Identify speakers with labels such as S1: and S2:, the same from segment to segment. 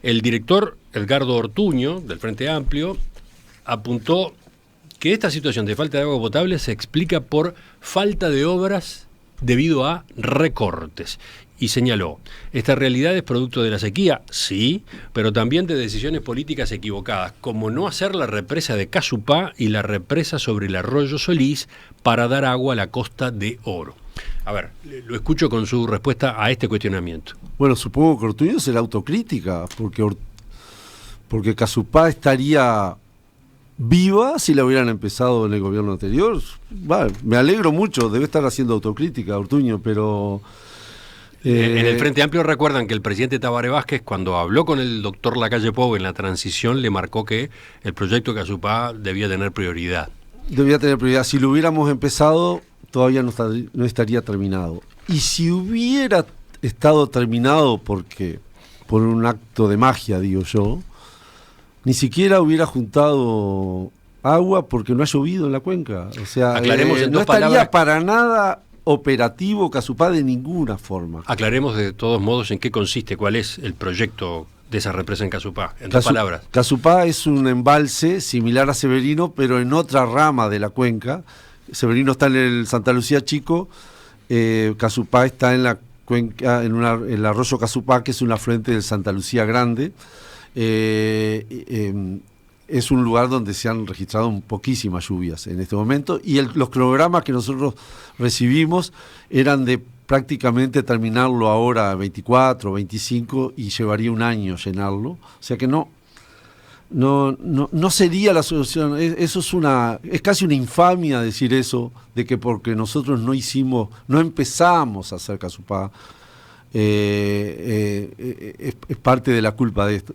S1: El director Edgardo Ortuño, del Frente Amplio, apuntó que esta situación de falta de agua potable se explica por falta de obras debido a recortes. Y señaló, esta realidad es producto de la sequía, sí, pero también de decisiones políticas equivocadas, como no hacer la represa de Casupá y la represa sobre el arroyo Solís para dar agua a la Costa de Oro. A ver, lo escucho con su respuesta a este cuestionamiento.
S2: Bueno, supongo que Ortuño será autocrítica, porque Casupá estaría viva si la hubieran empezado en el gobierno anterior. Bueno, me alegro mucho, debe estar haciendo autocrítica Ortuño, pero...
S1: En el Frente Amplio recuerdan que el presidente Tabaré Vázquez, cuando habló con el doctor Lacalle Pou en la transición, le marcó que el proyecto de Casupá debía tener prioridad.
S2: Debía tener prioridad. Si lo hubiéramos empezado, todavía no estaría terminado. Y si hubiera estado terminado por un acto de magia, digo yo, ni siquiera hubiera juntado agua porque no ha llovido en la cuenca. O sea,
S1: aclaremos en
S2: no
S1: dos
S2: estaría
S1: palabras
S2: para nada operativo Casupá de ninguna forma.
S1: Aclaremos de todos modos en qué consiste, cuál es el proyecto de esa represa en Casupá, en dos palabras.
S2: Casupá es un embalse similar a Severino, pero en otra rama de la cuenca. Severino está en el Santa Lucía Chico, Casupá está en la cuenca, el arroyo Casupá, que es un afluente del Santa Lucía Grande. Es un lugar donde se han registrado poquísimas lluvias en este momento, y los cronogramas que nosotros recibimos eran de prácticamente terminarlo ahora 24, 25, y llevaría un año llenarlo. O sea que no sería la solución. Eso es casi una infamia decir eso, de que porque nosotros no empezamos a hacer Casupá, es parte de la culpa de esto.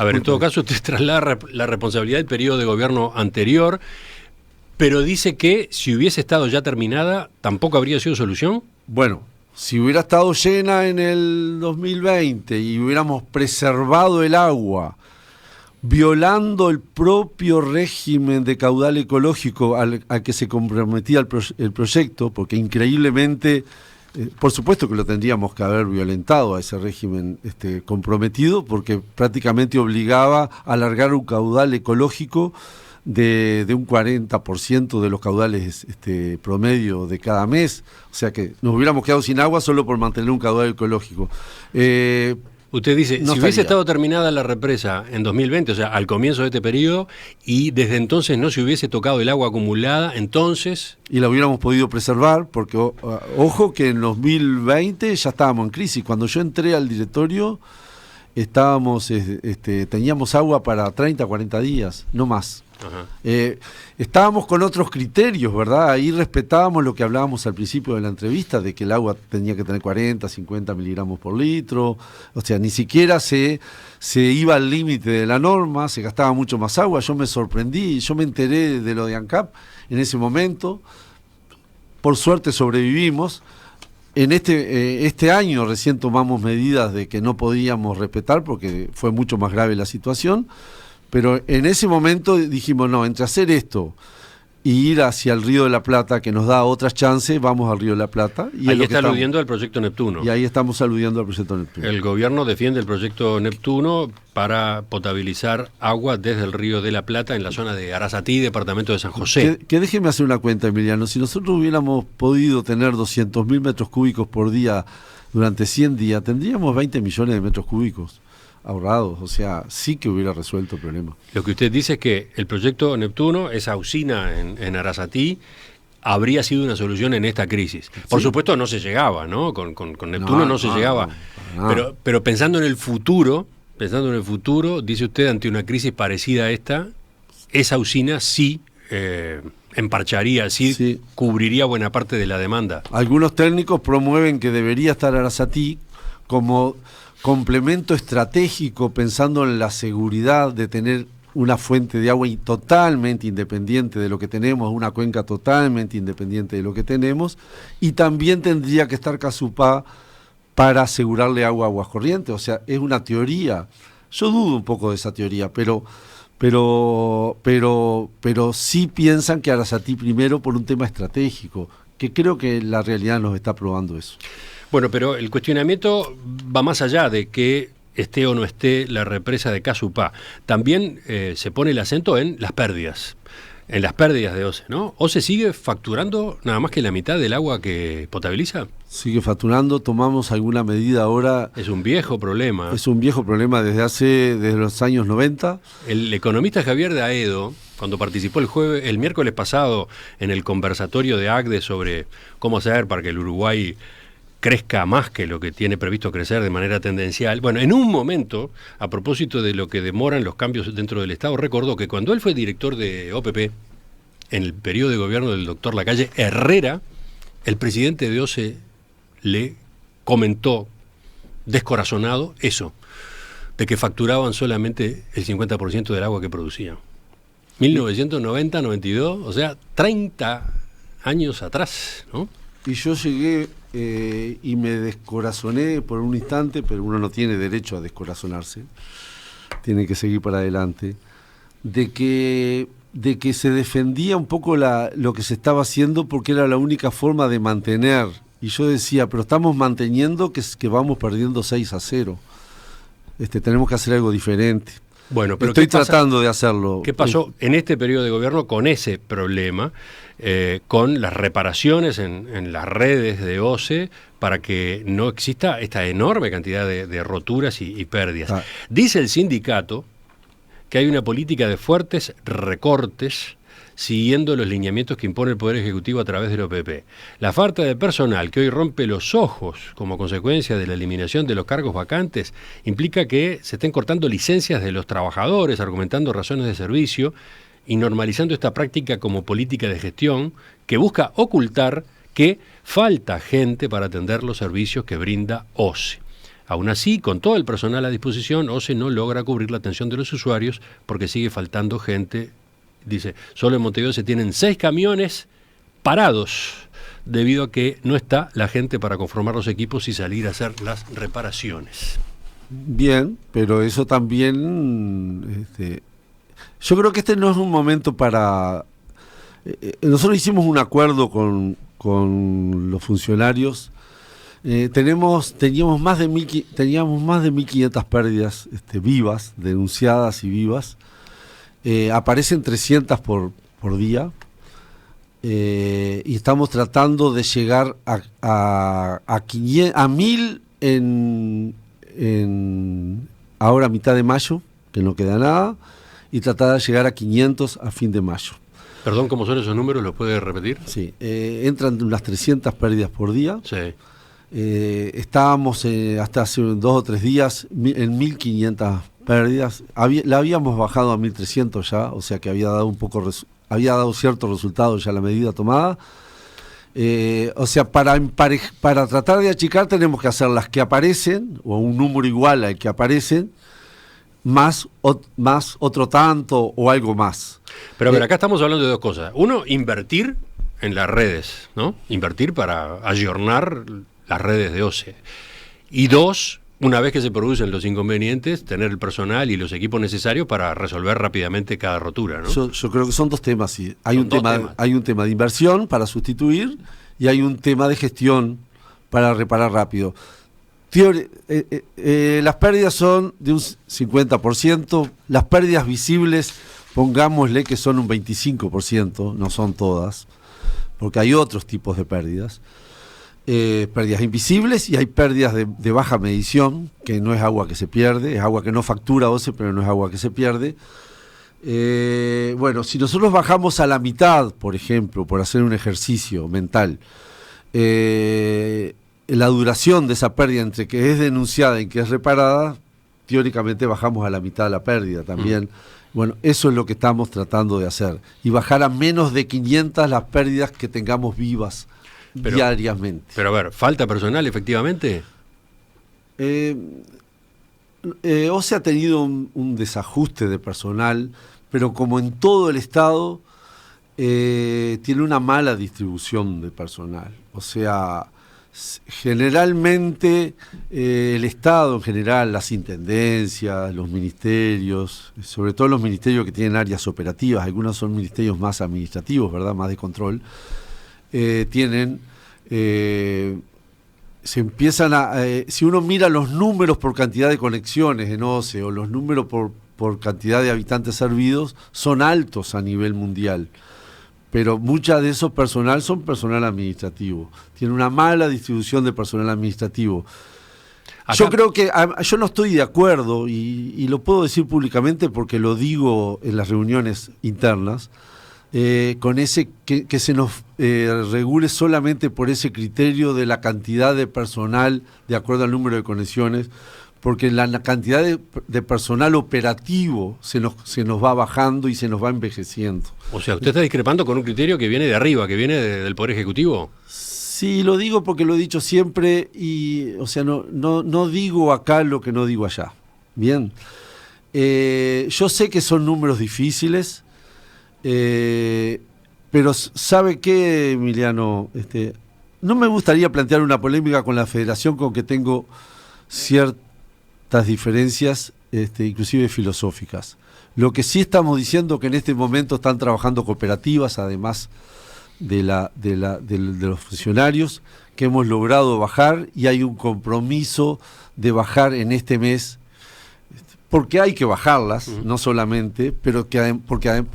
S1: A ver, en todo caso, usted traslada la responsabilidad del periodo de gobierno anterior, pero dice que si hubiese estado ya terminada, ¿tampoco habría sido solución?
S2: Bueno, si hubiera estado llena en el 2020 y hubiéramos preservado el agua, violando el propio régimen de caudal ecológico al que se comprometía el proyecto, porque increíblemente... por supuesto que lo tendríamos que haber violentado a ese régimen comprometido, porque prácticamente obligaba a alargar un caudal ecológico de un 40% de los caudales promedio de cada mes. O sea que nos hubiéramos quedado sin agua solo por mantener un caudal ecológico.
S1: Usted dice, si hubiese estado terminada la represa en 2020, o sea, al comienzo de este periodo, y desde entonces no se hubiese tocado el agua acumulada, entonces...
S2: Y la hubiéramos podido preservar, porque ojo que en 2020 ya estábamos en crisis. Cuando yo entré al directorio, teníamos agua para 30, 40 días, no más.
S1: Ajá.
S2: Estábamos con otros criterios, ¿verdad? Ahí respetábamos lo que hablábamos al principio de la entrevista, de que el agua tenía que tener 40, 50 miligramos por litro. O sea, ni siquiera se iba al límite de la norma, se gastaba mucho más agua. Yo me sorprendí, yo me enteré de lo de ANCAP en ese momento. Por suerte sobrevivimos. En este año recién tomamos medidas de que no podíamos respetar porque fue mucho más grave la situación. Pero en ese momento dijimos, no, entre hacer esto y ir hacia el Río de la Plata, que nos da otras chances, vamos al Río de la Plata. Y
S1: ahí está aludiendo al proyecto Neptuno.
S2: Y ahí estamos aludiendo al proyecto Neptuno.
S1: El gobierno defiende el proyecto Neptuno para potabilizar agua desde el Río de la Plata en la zona de Arasatí, departamento de San José.
S2: Que déjeme hacer una cuenta, Emiliano. Si nosotros hubiéramos podido tener 200.000 metros cúbicos por día durante 100 días, tendríamos 20 millones de metros cúbicos ahorrados. O sea, sí que hubiera resuelto el problema.
S1: Lo que usted dice es que el proyecto Neptuno, esa usina en Arasatí, habría sido una solución en esta crisis. Por supuesto no se llegaba, ¿no? Con Neptuno no se llegaba. Pero pensando en el futuro, dice usted, ante una crisis parecida a esta, esa usina sí emparcharía, sí cubriría buena parte de la demanda.
S2: Algunos técnicos promueven que debería estar Arasatí como complemento estratégico, pensando en la seguridad de tener una fuente de agua totalmente independiente de lo que tenemos, una cuenca totalmente independiente de lo que tenemos, y también tendría que estar Casupá para asegurarle agua a Aguascorrientes. O sea, es una teoría. Yo dudo un poco de esa teoría, pero sí piensan que Arasatí primero por un tema estratégico, que creo que la realidad nos está probando eso.
S1: Bueno, pero el cuestionamiento va más allá de que esté o no esté la represa de Casupá. También se pone el acento en las pérdidas de OCE, ¿no? ¿OCE sigue facturando nada más que la mitad del agua que potabiliza?
S2: Sigue facturando, tomamos alguna medida ahora.
S1: Es un viejo problema.
S2: Es un viejo problema desde los años 90.
S1: El economista Javier de Aedo, cuando participó el miércoles pasado en el conversatorio de ACDE sobre cómo hacer para que el Uruguay crezca más que lo que tiene previsto crecer de manera tendencial. Bueno, en un momento, a propósito de lo que demoran los cambios dentro del Estado, recordó que cuando él fue director de OPP, en el periodo de gobierno del doctor Lacalle Herrera, el presidente de OCE le comentó, descorazonado, eso, de que facturaban solamente el 50% del agua que producían. 1990, 92, o sea, 30 años atrás, ¿no?
S2: Y yo llegué y me descorazoné por un instante, pero uno no tiene derecho a descorazonarse, tiene que seguir para adelante, de que se defendía un poco lo que se estaba haciendo porque era la única forma de mantener. Y yo decía, pero estamos manteniendo que vamos perdiendo 6-0. Tenemos que hacer algo diferente.
S1: Bueno, pero
S2: estoy tratando de hacerlo.
S1: ¿Qué pasó en este periodo de gobierno con ese problema, con las reparaciones en las redes de OCE para que no exista esta enorme cantidad de roturas y pérdidas? Dice el sindicato que hay una política de fuertes recortes siguiendo los lineamientos que impone el Poder Ejecutivo a través del OPP. La falta de personal que hoy rompe los ojos como consecuencia de la eliminación de los cargos vacantes implica que se estén cortando licencias de los trabajadores, argumentando razones de servicio y normalizando esta práctica como política de gestión que busca ocultar que falta gente para atender los servicios que brinda OCE. Aún así, con todo el personal a disposición, OCE no logra cubrir la atención de los usuarios porque sigue faltando gente. Dice, solo en Montevideo se tienen 6 camiones parados debido a que no está la gente para conformar los equipos y salir a hacer las reparaciones.
S2: Bien, pero eso también... yo creo que no es un momento para... nosotros hicimos un acuerdo con los funcionarios. Teníamos más de 1.500 pérdidas vivas, denunciadas y vivas. Aparecen 300 por día y estamos tratando de llegar a 1.000 ahora a mitad de mayo, que no queda nada, y tratar de llegar a 500 a fin de mayo.
S1: Perdón, ¿cómo son esos números? ¿Los puede repetir?
S2: Sí, entran unas 300 pérdidas por día.
S1: Sí.
S2: Estábamos hasta hace 2 o 3 días en 1.500 pérdidas. La habíamos bajado a 1.300 ya, o sea que había dado cierto resultado ya la medida tomada. O sea, para tratar de achicar tenemos que hacer las que aparecen, o un número igual al que aparecen, más otro tanto o algo más.
S1: Pero a ver, acá estamos hablando de 2 cosas. Uno, invertir en las redes, ¿no? Invertir para ayornar las redes de OCE. Y 2, una vez que se producen los inconvenientes, tener el personal y los equipos necesarios para resolver rápidamente cada rotura, ¿no?
S2: Yo creo que son 2 temas, sí. Hay un tema de inversión para sustituir y hay un tema de gestión para reparar rápido. Las pérdidas son de un 50%, las pérdidas visibles, pongámosle que son un 25%, no son todas, porque hay otros tipos de pérdidas. Pérdidas invisibles y hay pérdidas de baja medición, que no es agua que se pierde, es agua que no factura OCE, pero no es agua que se pierde. Bueno, si nosotros bajamos a la mitad, por ejemplo, por hacer un ejercicio mental, la duración de esa pérdida entre que es denunciada y que es reparada, teóricamente bajamos a la mitad de la pérdida también. Bueno, eso es lo que estamos tratando de hacer, y bajar a menos de 500 las pérdidas que tengamos vivas diariamente.
S1: Pero a ver, ¿falta personal efectivamente?
S2: OCE ha tenido un desajuste de personal, pero como en todo el Estado, tiene una mala distribución de personal. O sea, generalmente el Estado en general, las intendencias, los ministerios, sobre todo los ministerios que tienen áreas operativas, algunos son ministerios más administrativos, ¿verdad?, más de control, tienen se empiezan si uno mira los números por cantidad de conexiones en OCE o los números por cantidad de habitantes servidos, son altos a nivel mundial. Pero mucha de esos personal son personal administrativo. Tiene una mala distribución de personal administrativo. Yo creo que yo no estoy de acuerdo, y lo puedo decir públicamente porque lo digo en las reuniones internas, con ese que se nos regule solamente por ese criterio de la cantidad de personal de acuerdo al número de conexiones, porque la cantidad de personal operativo se nos va bajando y se nos va envejeciendo.
S1: O sea, ¿usted está discrepando con un criterio que viene de arriba, que viene del Poder Ejecutivo?
S2: Sí, lo digo porque lo he dicho siempre y, o sea, no digo acá lo que no digo allá. Bien. Yo sé que son números difíciles, pero ¿sabe qué, Emiliano? No me gustaría plantear una polémica con la Federación, con que tengo ciertas diferencias, inclusive filosóficas. Lo que sí estamos diciendo que en este momento están trabajando cooperativas, además de los funcionarios, que hemos logrado bajar, y hay un compromiso de bajar en este mes, porque hay que bajarlas, no solamente, pero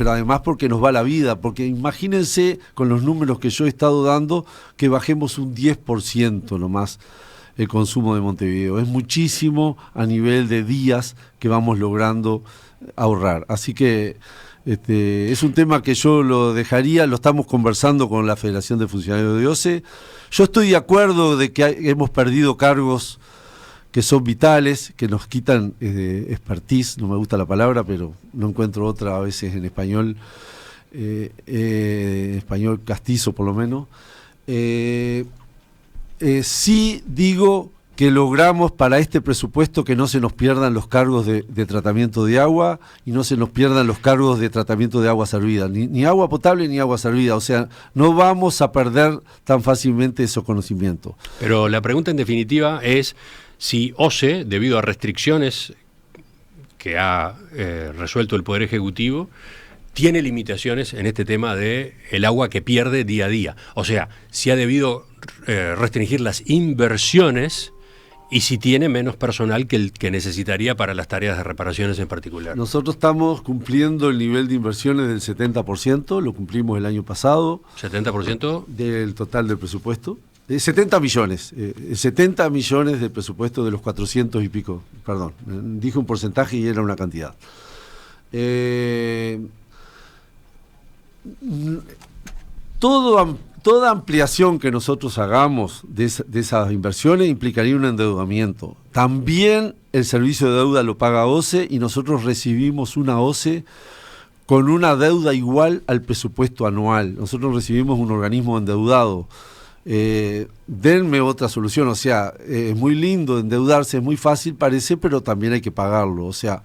S2: además porque nos va la vida, porque imagínense con los números que yo he estado dando, que bajemos un 10% nomás el consumo de Montevideo. Es muchísimo a nivel de días que vamos logrando ahorrar. Así que es un tema que yo lo dejaría, lo estamos conversando con la Federación de Funcionarios de OCE. Yo estoy de acuerdo de que hemos perdido cargos que son vitales, que nos quitan expertise, no me gusta la palabra, pero no encuentro otra a veces en español, español castizo por lo menos. Sí digo que logramos para este presupuesto que no se nos pierdan los cargos de tratamiento de agua y no se nos pierdan los cargos de tratamiento de agua servida, ni agua potable ni agua servida. O sea, no vamos a perder tan fácilmente esos conocimientos.
S1: Pero la pregunta en definitiva es si OCE, debido a restricciones que ha resuelto el Poder Ejecutivo, tiene limitaciones en este tema de el agua que pierde día a día. O sea, si ha debido restringir las inversiones y si tiene menos personal que el que necesitaría para las tareas de reparaciones en particular.
S2: Nosotros estamos cumpliendo el nivel de inversiones del 70%, lo cumplimos el año pasado.
S1: ¿70%?
S2: Del total del presupuesto. 70 millones, 70 millones de presupuesto de los 400 y pico, perdón, dije un porcentaje y era una cantidad. Toda ampliación que nosotros hagamos de esas inversiones implicaría un endeudamiento. También el servicio de deuda lo paga OCE y nosotros recibimos una OCE con una deuda igual al presupuesto anual. Nosotros recibimos un organismo endeudado. Denme otra solución, o sea, es muy lindo endeudarse, es muy fácil parece, pero también hay que pagarlo, o sea,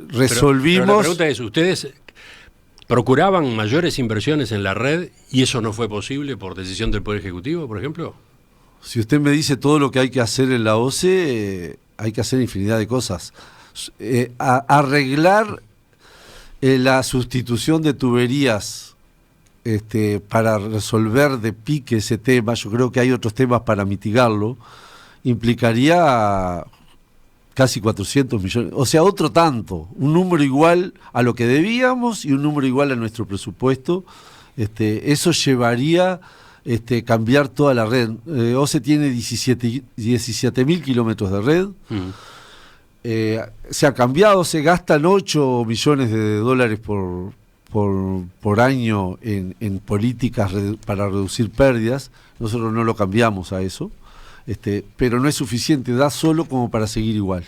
S2: resolvimos...
S1: Pero la pregunta es, ¿ustedes procuraban mayores inversiones en la red y eso no fue posible por decisión del Poder Ejecutivo, por ejemplo?
S2: Si usted me dice todo lo que hay que hacer en la OCE, hay que hacer infinidad de cosas. Arreglar la sustitución de tuberías para resolver de pique ese tema, yo creo que hay otros temas para mitigarlo, implicaría casi 400 millones, o sea, otro tanto, un número igual a lo que debíamos y un número igual a nuestro presupuesto. Eso llevaría cambiar toda la red. OCE tiene 17.000 kilómetros de red. Se ha cambiado, se gastan 8 millones de dólares por año en políticas para reducir pérdidas. Nosotros no lo cambiamos a eso, pero no es suficiente, da solo como para seguir igual.